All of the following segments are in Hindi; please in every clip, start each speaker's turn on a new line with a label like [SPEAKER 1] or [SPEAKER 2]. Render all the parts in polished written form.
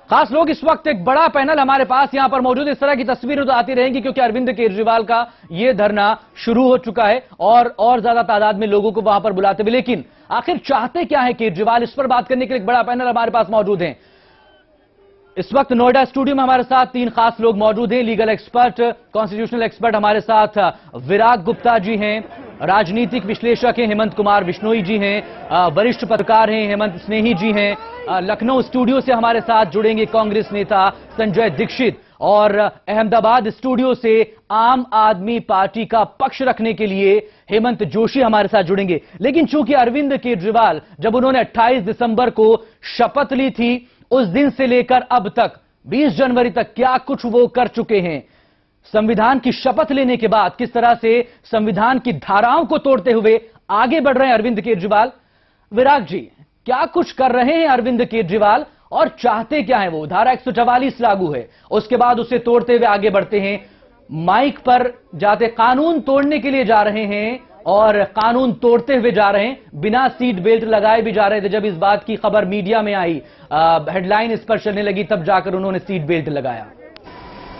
[SPEAKER 1] खास लोग इस वक्त एक बड़ा पैनल हमारे पास यहां पर मौजूद, इस तरह की तस्वीरें तो आती रहेंगी क्योंकि अरविंद केजरीवाल का यह धरना शुरू हो चुका है और ज्यादा तादाद में लोगों को वहां पर बुलाते हुए। लेकिन आखिर चाहते क्या है केजरीवाल, इस पर बात करने के लिए एक बड़ा पैनल हमारे पास मौजूद है। इस वक्त नोएडा स्टूडियो में हमारे साथ तीन खास लोग मौजूद हैं। लीगल एक्सपर्ट, कॉन्स्टिट्यूशनल एक्सपर्ट हमारे साथ विराग गुप्ता जी हैं, राजनीतिक विश्लेषक हैं हेमंत कुमार बिश्नोई जी हैं, वरिष्ठ पत्रकार हैं हेमंत स्नेही जी हैं। लखनऊ स्टूडियो से हमारे साथ जुड़ेंगे कांग्रेस नेता संजय दीक्षित, और अहमदाबाद स्टूडियो से आम आदमी पार्टी का पक्ष रखने के लिए हेमंत जोशी हमारे साथ जुड़ेंगे। लेकिन चूंकि अरविंद केजरीवाल जब उन्होंने 28 दिसंबर को शपथ ली थी, उस दिन से लेकर अब तक 20 जनवरी तक क्या कुछ वो कर चुके हैं, संविधान की शपथ लेने के बाद किस तरह से संविधान की धाराओं को तोड़ते हुए आगे बढ़ रहे हैं अरविंद केजरीवाल। विराग जी, क्या कुछ कर रहे हैं अरविंद केजरीवाल और चाहते क्या हैं वो? धारा 144 लागू है, उसके बाद उसे तोड़ते हुए आगे बढ़ते हैं, माइक पर जाते कानून तोड़ने के लिए जा रहे हैं और कानून तोड़ते हुए जा रहे हैं, बिना सीट बेल्ट लगाए भी जा रहे थे। जब इस बात की खबर मीडिया में आई, हेडलाइन इस पर चलने लगी, तब जाकर उन्होंने सीट बेल्ट लगाया।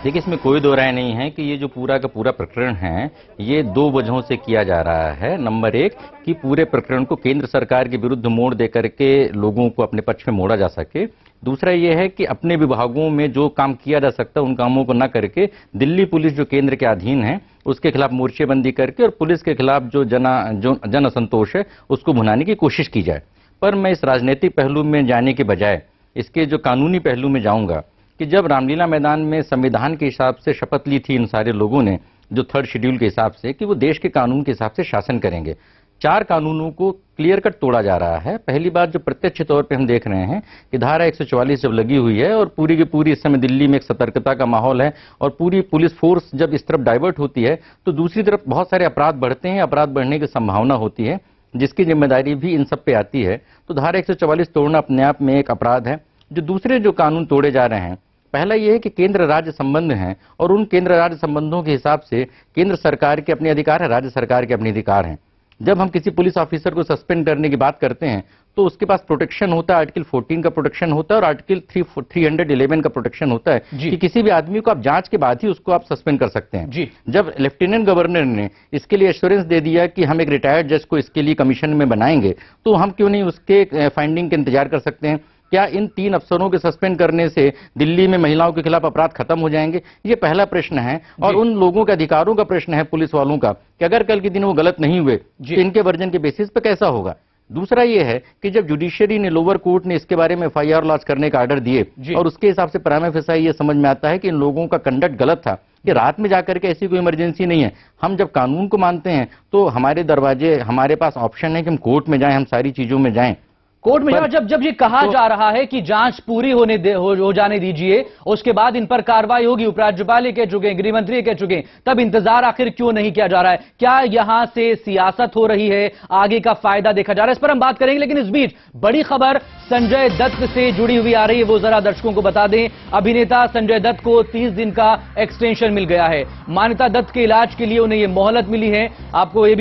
[SPEAKER 2] देखिए, इसमें कोई दो राय नहीं है कि ये जो पूरा का पूरा प्रकरण है, ये दो वजहों से किया जा रहा है। नंबर एक, कि पूरे प्रकरण को केंद्र सरकार के विरुद्ध मोड़ देकर के लोगों को अपने पक्ष में मोड़ा जा सके। दूसरा ये है कि अपने विभागों में जो काम किया जा सकता है उन कामों को न करके दिल्ली पुलिस जो केंद्र के अधीन है उसके खिलाफ मोर्चेबंदी करके और पुलिस के खिलाफ जो जन असंतोष है उसको भुनाने की कोशिश की जाए। पर मैं इस राजनीतिक पहलू में जाने के बजाय इसके जो कानूनी पहलू में जाऊंगा कि जब रामलीला मैदान में संविधान के हिसाब से शपथ ली थी इन सारे लोगों ने, जो 3rd शेड्यूल के हिसाब से, कि वो देश के कानून के हिसाब से शासन करेंगे, 4 कानूनों को क्लियर कट तोड़ा जा रहा है। पहली बात जो प्रत्यक्ष तौर पे हम देख रहे हैं कि धारा 144 जब लगी हुई है और पूरी की पूरी इस समय दिल्ली में एक सतर्कता का माहौल है और पूरी पुलिस फोर्स जब इस तरफ डाइवर्ट होती है तो दूसरी तरफ बहुत सारे अपराध बढ़ते हैं, अपराध बढ़ने की संभावना होती है जिसकी जिम्मेदारी भी इन सब पे आती है। तो धारा 144 तोड़ना अपने आप में एक अपराध है। जो दूसरे जो कानून तोड़े जा रहे हैं, पहला यह है कि केंद्र राज्य संबंध हैं और उन केंद्र राज्य संबंधों के हिसाब से केंद्र सरकार के अपने अधिकार है, राज्य सरकार के अपने अधिकार हैं। जब हम किसी पुलिस ऑफिसर को सस्पेंड करने की बात करते हैं तो उसके पास प्रोटेक्शन होता है, आर्टिकल 14 का प्रोटेक्शन होता है और आर्टिकल 311 का प्रोटेक्शन होता है कि किसी भी आदमी को आप जांच के बाद ही उसको आप सस्पेंड कर सकते हैं जी। जब लेफ्टिनेंट गवर्नर ने इसके लिए एश्योरेंस दे दिया कि हम एक रिटायर्ड जज को इसके लिए कमीशन में बनाएंगे, तो हम क्यों नहीं उसके फाइंडिंग का इंतजार कर सकते हैं? क्या इन 3 अफसरों के सस्पेंड करने से दिल्ली में महिलाओं के खिलाफ अपराध खत्म हो जाएंगे? ये पहला प्रश्न है। और उन लोगों के अधिकारों का प्रश्न है, पुलिस वालों का, कि अगर कल के दिन वो गलत नहीं हुए तो इनके वर्जन के बेसिस पे कैसा होगा? दूसरा ये है कि जब जुडिशियरी ने, लोअर कोर्ट ने इसके बारे में FIR लॉन्च करने का ऑर्डर दिए और उसके हिसाब से प्राइमा फेसाई ये समझ में आता है कि इन लोगों का कंडक्ट गलत था कि रात में जाकर के ऐसी कोई इमरजेंसी नहीं है। हम जब कानून को मानते हैं तो हमारे दरवाजे, हमारे पास ऑप्शन है कि हम कोर्ट में जाएं, हम सारी चीजों में जाएं।
[SPEAKER 1] कोर्ट में जब ये कहा जा रहा है कि जांच पूरी हो जाने दीजिए, उसके बाद इन पर कार्रवाई होगी, उपराज्यपाल ये कह चुके हैं, गृह मंत्री कह चुके हैं, तब इंतजार आखिर क्यों नहीं किया जा रहा है? क्या यहां से सियासत हो रही है, आगे का फायदा देखा जा रहा है? इस पर हम बात करेंगे। लेकिन इस बीच बड़ी खबर संजय दत्त से जुड़ी हुई आ रही है, वो जरा दर्शकों को बता दें। अभिनेता संजय दत्त को 30 दिन का एक्सटेंशन मिल गया है। मान्यता दत्त के इलाज के लिए उन्हें यह मोहलत मिली है। आपको